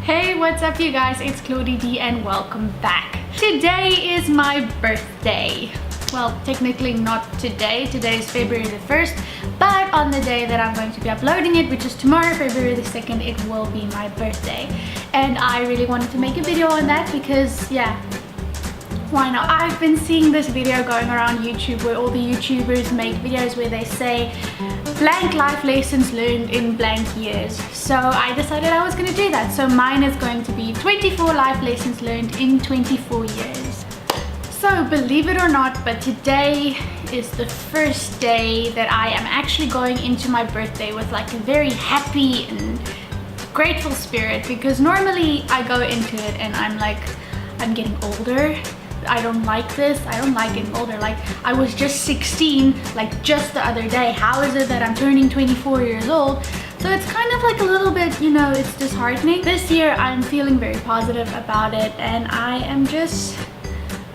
Hey, what's up you guys? It's Claudie D and welcome back. Today is my birthday. Well, technically not today. Today is February the 1st, but on the day that I'm going to be uploading it, which is tomorrow, February the 2nd, it will be my birthday. And I really wanted to make a video on that because, yeah, why not? I've been seeing this video going around YouTube where all the YouTubers make videos where they say blank life lessons learned in blank years. So I decided I was going to do that. So mine is going to be 24 life lessons learned in 24 years. So believe it or not, but today is the first day that I am actually going into my birthday with like a very happy and grateful spirit, because normally I go into it and I'm like, I'm getting older. I don't like this. I don't like getting older. Like, I was just 16 like just the other day. How is it that I'm turning 24 years old? So it's kind of like a little bit, you know, it's disheartening. This year I'm feeling very positive about it and I am just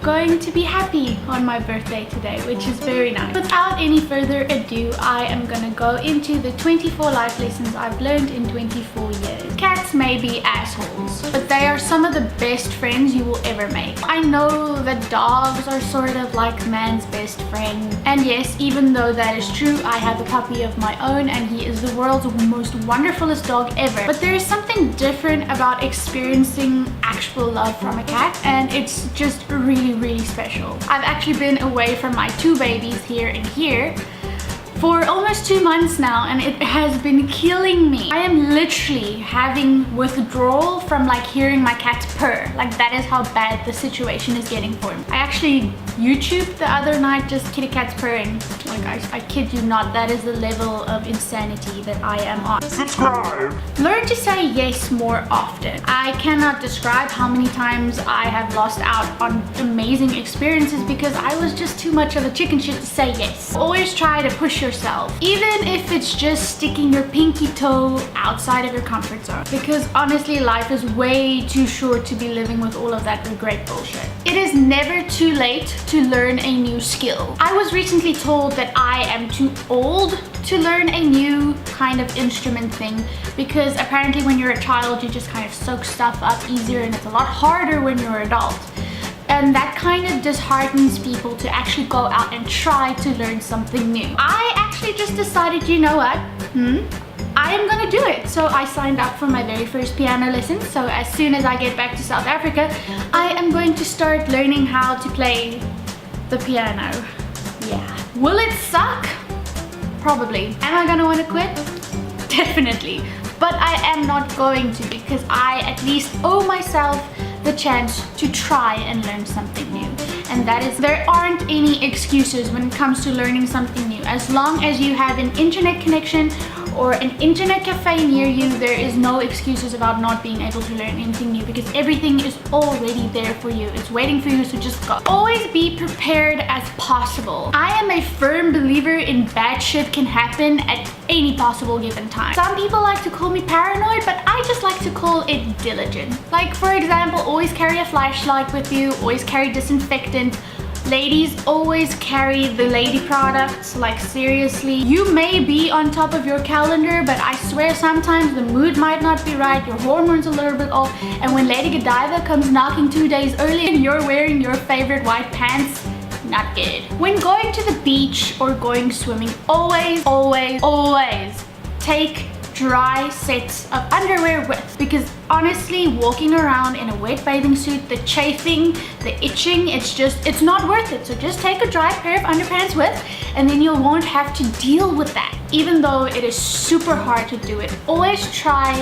going to be happy on my birthday today, which is very nice. Without any further ado, I am gonna go into the 24 life lessons I've learned in 24 years. Cats may be assholes, but they are some of the best friends you will ever make. I know that dogs are sort of like man's best friend, and yes, even though that is true, I have a puppy of my own and he is the world's most wonderfulest dog ever. But there is something different about experiencing actual love from a cat, and it's just really special. I've actually been away from my two babies here and here for almost 2 months now, and it has been killing me. I am literally having withdrawal from like hearing my cat purr. Like, that is how bad the situation is getting for me. I actually YouTubed the other night just kitty cats purring. Like, I kid you not, that is the level of insanity that I am on. Subscribe! Learn to say yes more often. I cannot describe how many times I have lost out on amazing experiences because I was just too much of a chicken shit to say yes. Always try to push yourself, even if it's just sticking your pinky toe outside of your comfort zone, because honestly life is way too short to be living with all of that regret bullshit. It is never too late to learn a new skill. I was recently told that I am too old to learn a new kind of instrument thing, because apparently when you're a child you just kind of soak stuff up easier and it's a lot harder when you're an adult. And that kind of disheartens people to actually go out and try to learn something new. I actually just decided, you know what? I am gonna do it. So I signed up for my very first piano lesson. So as soon as I get back to South Africa, I am going to start learning how to play the piano. Yeah. Will it suck? Probably. Am I gonna want to quit? Definitely. But I am not going to, because I at least owe myself the chance to try and learn something new. And that is, there aren't any excuses when it comes to learning something new. As long as you have an internet connection or an internet cafe near you, there is no excuses about not being able to learn anything new, because everything is already there for you. It's waiting for you, so just go. Always be prepared as possible. I am a firm believer in bad shit can happen at any possible given time. Some people like to call me paranoid, but I just like to call it diligent. Like, for example, always carry a flashlight with you, always carry disinfectant. Ladies, always carry the lady products. Like, seriously, you may be on top of your calendar, but I swear sometimes the mood might not be right, your hormones a little bit off, and when Lady Godiva comes knocking 2 days early and you're wearing your favorite white pants, not good. When going to the beach or going swimming, always take dry sets of underwear with, because honestly, walking around in a wet bathing suit, the chafing, the itching, it's not worth it. So just take a dry pair of underpants with, and then you won't have to deal with that. Even though it is super hard to do it, always try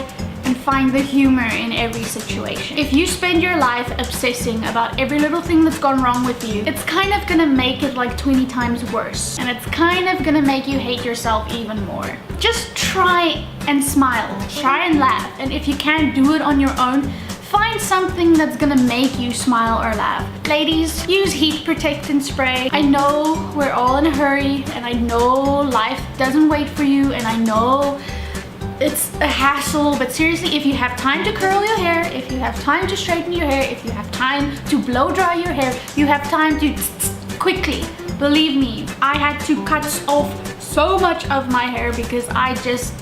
and find the humor in every situation. If you spend your life obsessing about every little thing that's gone wrong with you, it's kind of gonna make it like 20 times worse, and it's kind of gonna make you hate yourself even more. Just try and smile, try and laugh, and if you can't do it on your own, find something that's gonna make you smile or laugh. Ladies, use heat protectant spray. I know we're all in a hurry, and I know life doesn't wait for you, and I know it's a hassle, but seriously, if you have time to curl your hair, if you have time to straighten your hair, if you have time to blow dry your hair, you have time to quickly. Believe me, I had to cut off so much of my hair because I just,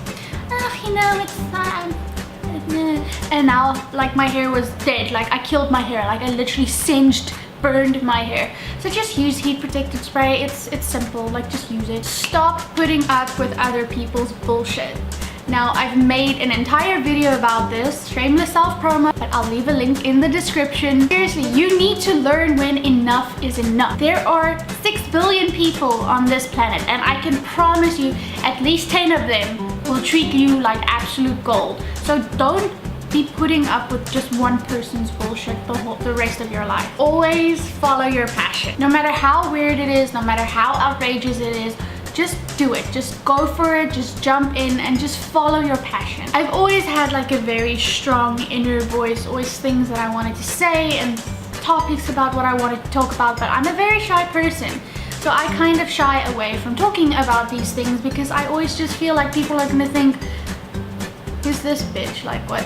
you know, it's and now like my hair was dead, like I killed my hair, like I literally singed, burned my hair. So just use heat protectant spray. It's simple, like just use it. Stop putting up with other people's bullshit. Now, I've made an entire video about this, shameless self-promo, but I'll leave a link in the description. Seriously, you need to learn when enough is enough. There are 6 billion people on this planet, and I can promise you at least 10 of them will treat you like absolute gold. So don't be putting up with just one person's bullshit the rest of your life. Always follow your passion. No matter how weird it is, no matter how outrageous it is, just do it. Just go for it. Just jump in and just follow your passion. I've always had like a very strong inner voice, always things that I wanted to say and topics about what I wanted to talk about, but I'm a very shy person. So I kind of shy away from talking about these things because I always just feel like people are gonna think, who's this bitch? Like what?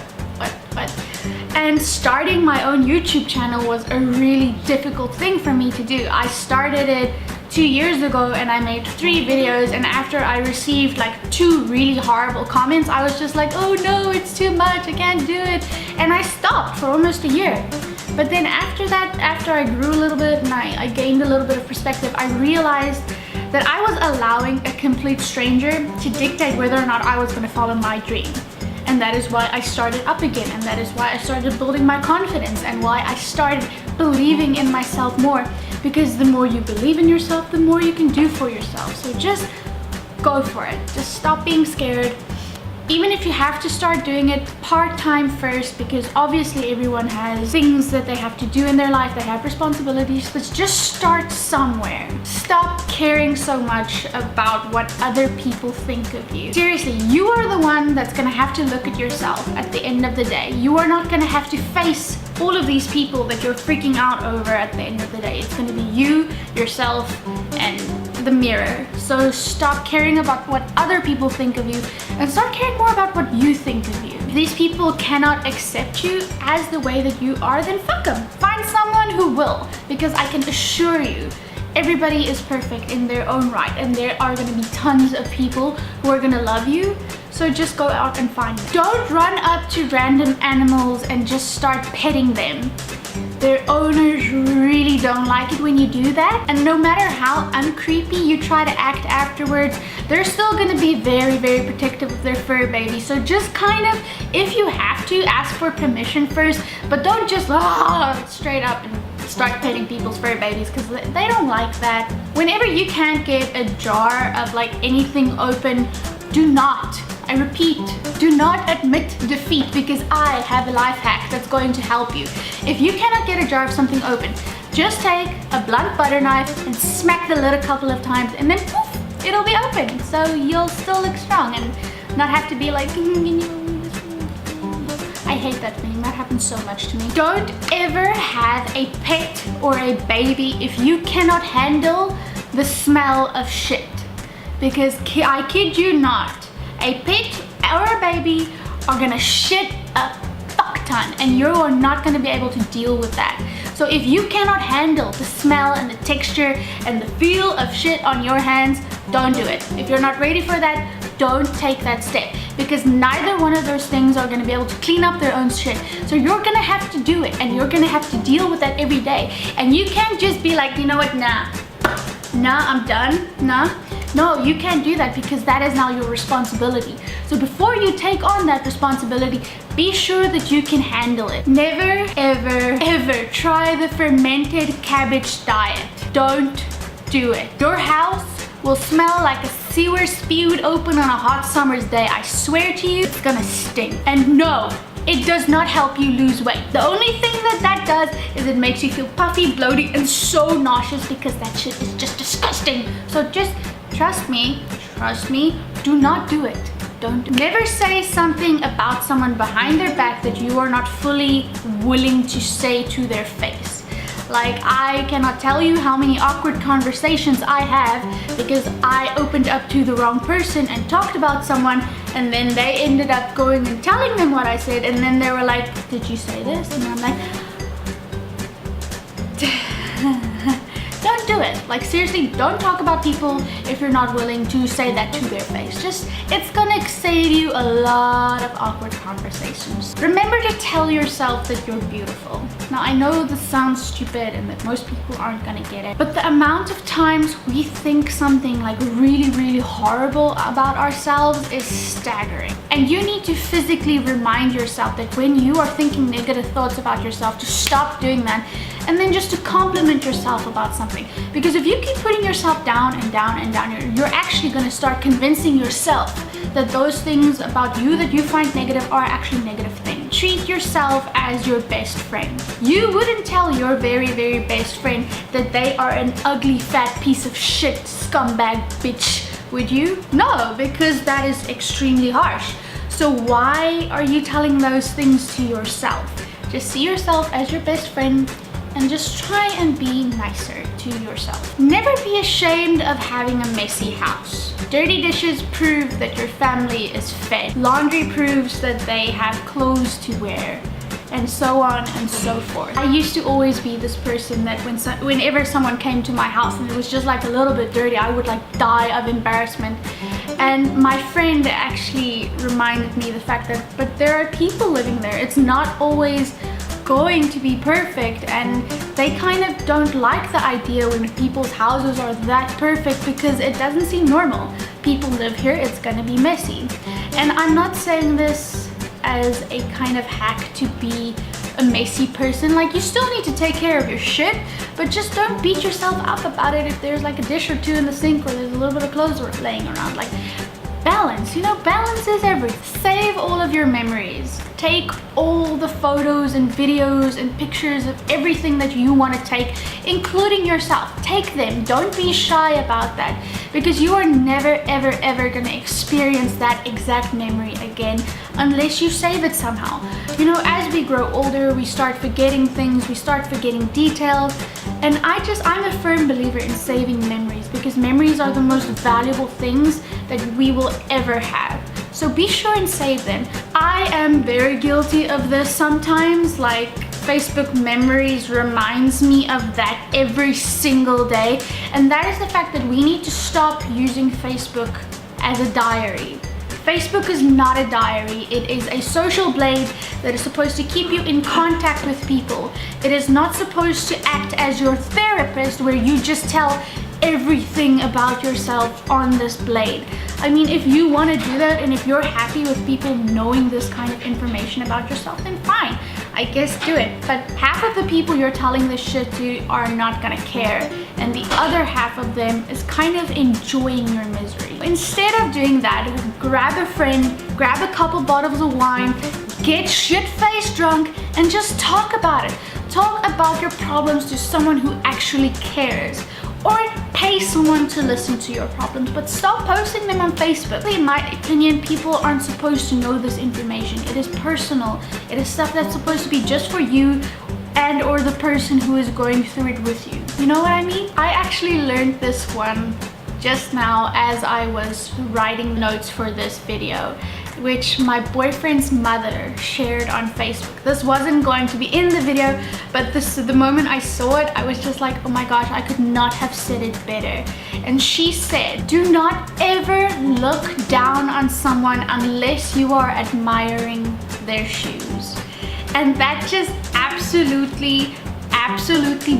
And starting my own YouTube channel was a really difficult thing for me to do. I started it 2 years ago and I made 3 videos, and after I received like 2 really horrible comments, I was just like, oh no, it's too much, I can't do it, and I stopped for almost a year. But then after that, after I grew a little bit and I gained a little bit of perspective, I realized that I was allowing a complete stranger to dictate whether or not I was going to follow my dream. And that is why I started up again, and that is why I started building my confidence, and why I started believing in myself more. Because the more you believe in yourself, the more you can do for yourself. So just go for it. Just stop being scared. Even if you have to start doing it part-time first, because obviously everyone has things that they have to do in their life, they have responsibilities, but just start somewhere. Stop caring so much about what other people think of you. Seriously, you are the one that's gonna have to look at yourself at the end of the day. You are not gonna have to face all of these people that you're freaking out over at the end of the day. It's gonna be you, yourself, and the mirror. So stop caring about what other people think of you and start caring more about what you think of you. If these people cannot accept you as the way that you are, then fuck them. Find someone who will, because I can assure you, everybody is perfect in their own right, and there are going to be tons of people who are going to love you. So just go out and find them. Don't run up to random animals and just start petting them. Their owners really don't like it when you do that, and no matter how uncreepy you try to act afterwards, they're still going to be very, very protective of their fur baby. So just kind of, if you have to, ask for permission first, but don't just straight up and start petting people's fur babies, because they don't like that. Whenever you can't get a jar of like anything open, do not, I repeat, do not admit defeat, because I have a life hack that's going to help you. If you cannot get a jar of something open, just take a blunt butter knife and smack the lid a couple of times, and then poof, it'll be open. So you'll still look strong and not have to be like, I hate that thing. That happens so much to me. Don't ever have a pet or a baby if you cannot handle the smell of shit. Because I kid you not, a pet or a baby are gonna shit a fuck ton, and you are not gonna be able to deal with that. So if you cannot handle the smell and the texture and the feel of shit on your hands, don't do it. If you're not ready for that, don't take that step, because neither one of those things are going to be able to clean up their own shit. So you're going to have to do it, and you're going to have to deal with that every day. And you can't just be like, you know what, nah, I'm done, nah. No, you can't do that, because that is now your responsibility. So before you take on that responsibility, be sure that you can handle it. Never, ever, ever try the fermented cabbage diet. Don't do it. Your house will smell like a sewer spewed open on a hot summer's day. I swear to you, it's gonna stink. And no, it does not help you lose weight. The only thing that does is it makes you feel puffy, bloated, and so nauseous, because that shit is just disgusting. So just trust me, do not do it. Never say something about someone behind their back that you are not fully willing to say to their face. Like, I cannot tell you how many awkward conversations I have because I opened up to the wrong person and talked about someone, and then they ended up going and telling them what I said, and then they were like, did you say this? And I'm like, don't do it. Like seriously, don't talk about people if you're not willing to say that to their face. It's gonna save you a lot of awkward conversations. Remember to tell yourself that you're beautiful. Now I know this sounds stupid and that most people aren't gonna get it, but the amount of times we think something like really horrible about ourselves is staggering. And you need to physically remind yourself that when you are thinking negative thoughts about yourself, to stop doing that, and then just to compliment yourself about something. Because if you keep putting yourself down and down and down, you're actually going to start convincing yourself that those things about you that you find negative are actually negative things. Treat yourself as your best friend. You wouldn't tell your very best friend that they are an ugly fat piece of shit scumbag bitch, would you? No, because that is extremely harsh. So why are you telling those things to yourself? Just see yourself as your best friend and just try and be nicer to yourself. Never be ashamed of having a messy house. Dirty dishes prove that your family is fed. Laundry proves that they have clothes to wear, and so on and so forth. I used to always be this person that whenever someone came to my house and it was just like a little bit dirty, I would like die of embarrassment. And my friend actually reminded me the fact that, but there are people living there. It's not always going to be perfect, and they kind of don't like the idea when people's houses are that perfect because it doesn't seem normal. People live here, it's gonna be messy. And I'm not saying this as a kind of hack to be a messy person. Like, you still need to take care of your shit, but just don't beat yourself up about it if there's like a dish or two in the sink or there's a little bit of clothes laying around. Like, balance, you know, balance is everything. Save all of your memories. Take all the photos and videos and pictures of everything that you want to take, including yourself. Take them. Don't be shy about that, because you are never ever gonna experience that exact memory again unless you save it somehow. You know, as we grow older, we start forgetting things, we start forgetting details, and I'm a firm believer in saving memories, because memories are the most valuable things that we will ever have. So be sure and save them. I am very guilty of this sometimes. Like, Facebook memories reminds me of that every single day. And that is the fact that we need to stop using Facebook as a diary. Facebook is not a diary. It is a social blade that is supposed to keep you in contact with people. It is not supposed to act as your therapist where you just tell everything about yourself on this blade. I mean, if you want to do that and if you're happy with people knowing this kind of information about yourself, then fine, I guess do it. But half of the people you're telling this shit to are not gonna care, and the other half of them is kind of enjoying your misery. Instead of doing that, grab a friend, grab a couple bottles of wine, get shit-faced drunk, and just talk about it. Talk about your problems to someone who actually cares. Or pay someone to listen to your problems, but stop posting them on Facebook. In my opinion, people aren't supposed to know this information. It is personal. It is stuff that's supposed to be just for you and or the person who is going through it with you. You know what I mean? I actually learned this one just now as I was writing notes for this video, which my boyfriend's mother shared on Facebook. This wasn't going to be in the video, but the moment I saw it, I was just like, oh my gosh, I could not have said it better. And she said, do not ever look down on someone unless you are admiring their shoes. And that just absolutely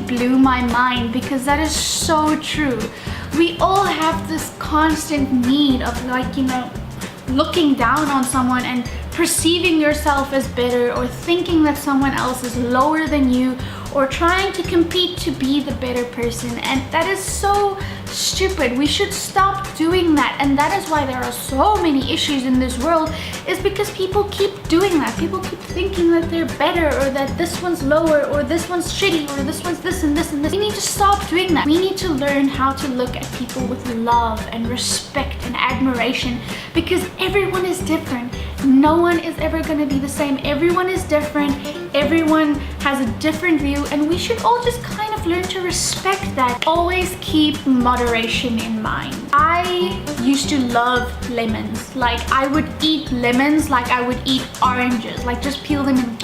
blew my mind, because that is so true. We all have this constant need of, like, you know, looking down on someone and perceiving yourself as better, or thinking that someone else is lower than you, or trying to compete to be the better person. And that is so stupid. We should stop doing that. And that is why there are so many issues in this world, is because people keep doing that. People keep thinking that they're better, or that this one's lower, or this one's shitty, or this one's this and this and this. We need to stop doing that. We need to learn how to look at people with love and respect and admiration, because everyone is different. No one is ever going to be the same. Everyone is different. Everyone has a different view, and we should all just kind of learn to respect that. Always keep moderation in mind. I used to love lemons. Like, I would eat lemons like I would eat oranges. Like, just peel them and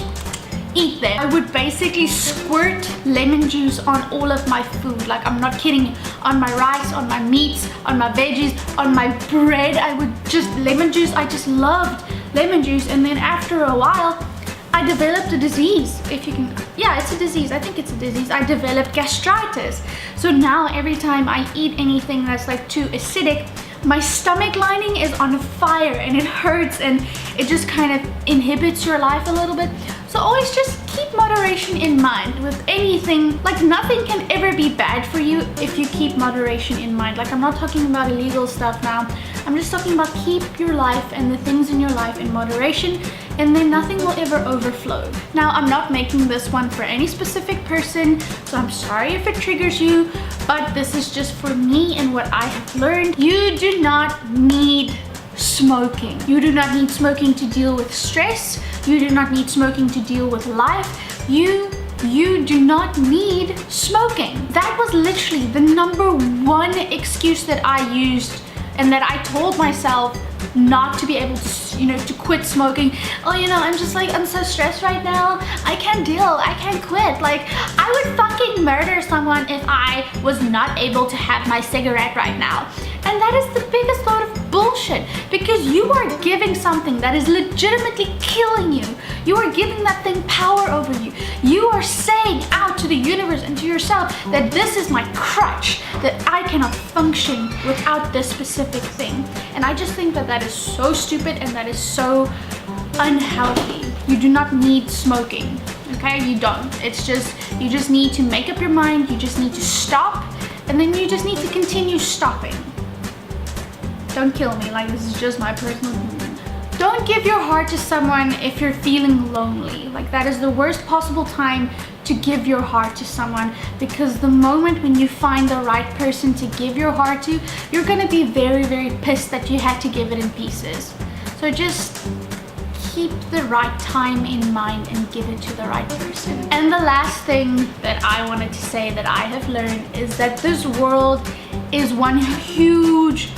eat them. I would basically squirt lemon juice on all of my food. Like, I'm not kidding you. On my rice, on my meats, on my veggies, on my bread. I would just lemon juice. I just loved lemon juice. And then after a while, I developed a disease. If you can, yeah, it's a disease. I think it's a disease. I developed gastritis. So now every time I eat anything that's like too acidic, my stomach lining is on fire and it hurts and it just kind of inhibits your life a little bit. So always just keep moderation in mind with anything. Like, nothing can ever be bad for you if you keep moderation in mind. Like, I'm not talking about illegal stuff now. I'm just talking about keep your life and the things in your life in moderation, and then nothing will ever overflow. Now, I'm not making this one for any specific person, so I'm sorry if it triggers you, but this is just for me and what I have learned. You do not need smoking. You do not need smoking to deal with stress. You do not need smoking to deal with life. You do not need smoking. That was literally the #1 excuse that I used and that I told myself not to be able to, you know, to quit smoking. Oh, you know, I'm so stressed right now. I can't quit. Like, I would fucking murder someone if I was not able to have my cigarette right now. And that is the biggest load of bullshit, because you are giving something that is legitimately killing you. You are giving that thing power over you. You are saying out to the universe and to yourself that this is my crutch, that I cannot function without this specific thing. And I just think that that is so stupid and that is so unhealthy. You do not need smoking, okay? You don't. It's just, you just need to make up your mind. You just need to stop, and then you just need to continue stopping. Don't kill me, like, this is just my personal opinion. Don't give your heart to someone if you're feeling lonely. Like, that is the worst possible time to give your heart to someone, because the moment when you find the right person to give your heart to, you're gonna be very, very pissed that you had to give it in pieces. So just keep the right time in mind and give it to the right person. And the last thing that I wanted to say that I have learned is that this world is one huge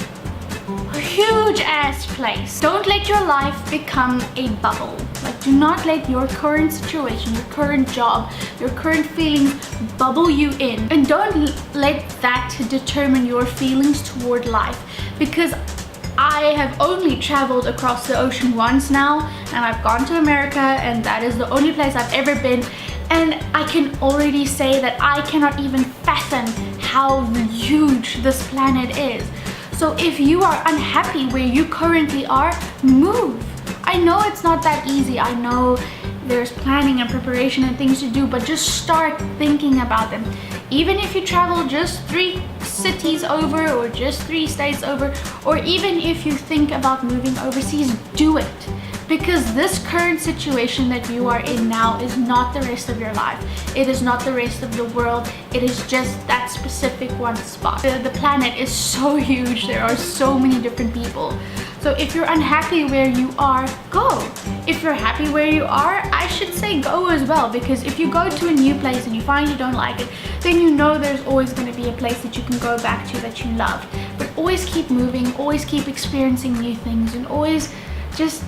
ass place. Don't let your life become a bubble. Like, do not let your current situation, your current job, your current feelings bubble you in. And don't let that determine your feelings toward life, because I have only traveled across the ocean once now, and I've gone to America, and that is the only place I've ever been. And I can already say that I cannot even fathom how huge this planet is. So if you are unhappy where you currently are, move. I know it's not that easy. I know there's planning and preparation and things to do, but just start thinking about them. Even if you travel just 3 cities over, or just 3 states over, or even if you think about moving overseas, do it. Because this current situation that you are in now is not the rest of your life. It is not the rest of the world. It is just that specific one spot. The planet is so huge. There are so many different people. So if you're unhappy where you are, go. If you're happy where you are, I should say go as well. Because if you go to a new place and you find you don't like it, then you know there's always going to be a place that you can go back to that you love. But always keep moving, always keep experiencing new things, and always just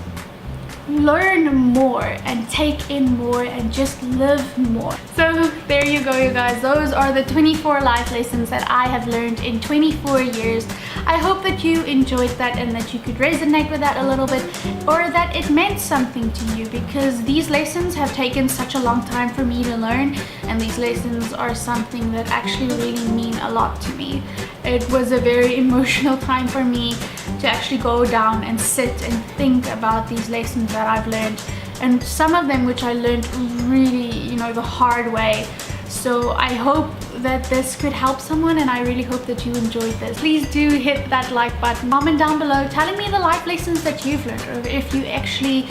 learn more and take in more and just live more. So there you go, you guys. Those are the 24 life lessons that I have learned in 24 years. I hope that you enjoyed that and that you could resonate with that a little bit, or that it meant something to you, because these lessons have taken such a long time for me to learn, and these lessons are something that actually really mean a lot to me. It was a very emotional time for me to actually go down and sit and think about these lessons that I've learned, and some of them which I learned really, you know, the hard way. So I hope that this could help someone, and I really hope that you enjoyed this. Please do hit that like button. Comment down below telling me the life lessons that you've learned, or if you actually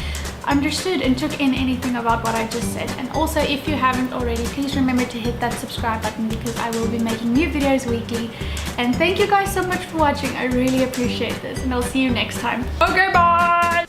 understood and took in anything about what I just said. And also, if you haven't already, please remember to hit that subscribe button, because I will be making new videos weekly. And thank you guys so much for watching. I really appreciate this, and I'll see you next time. Okay, bye!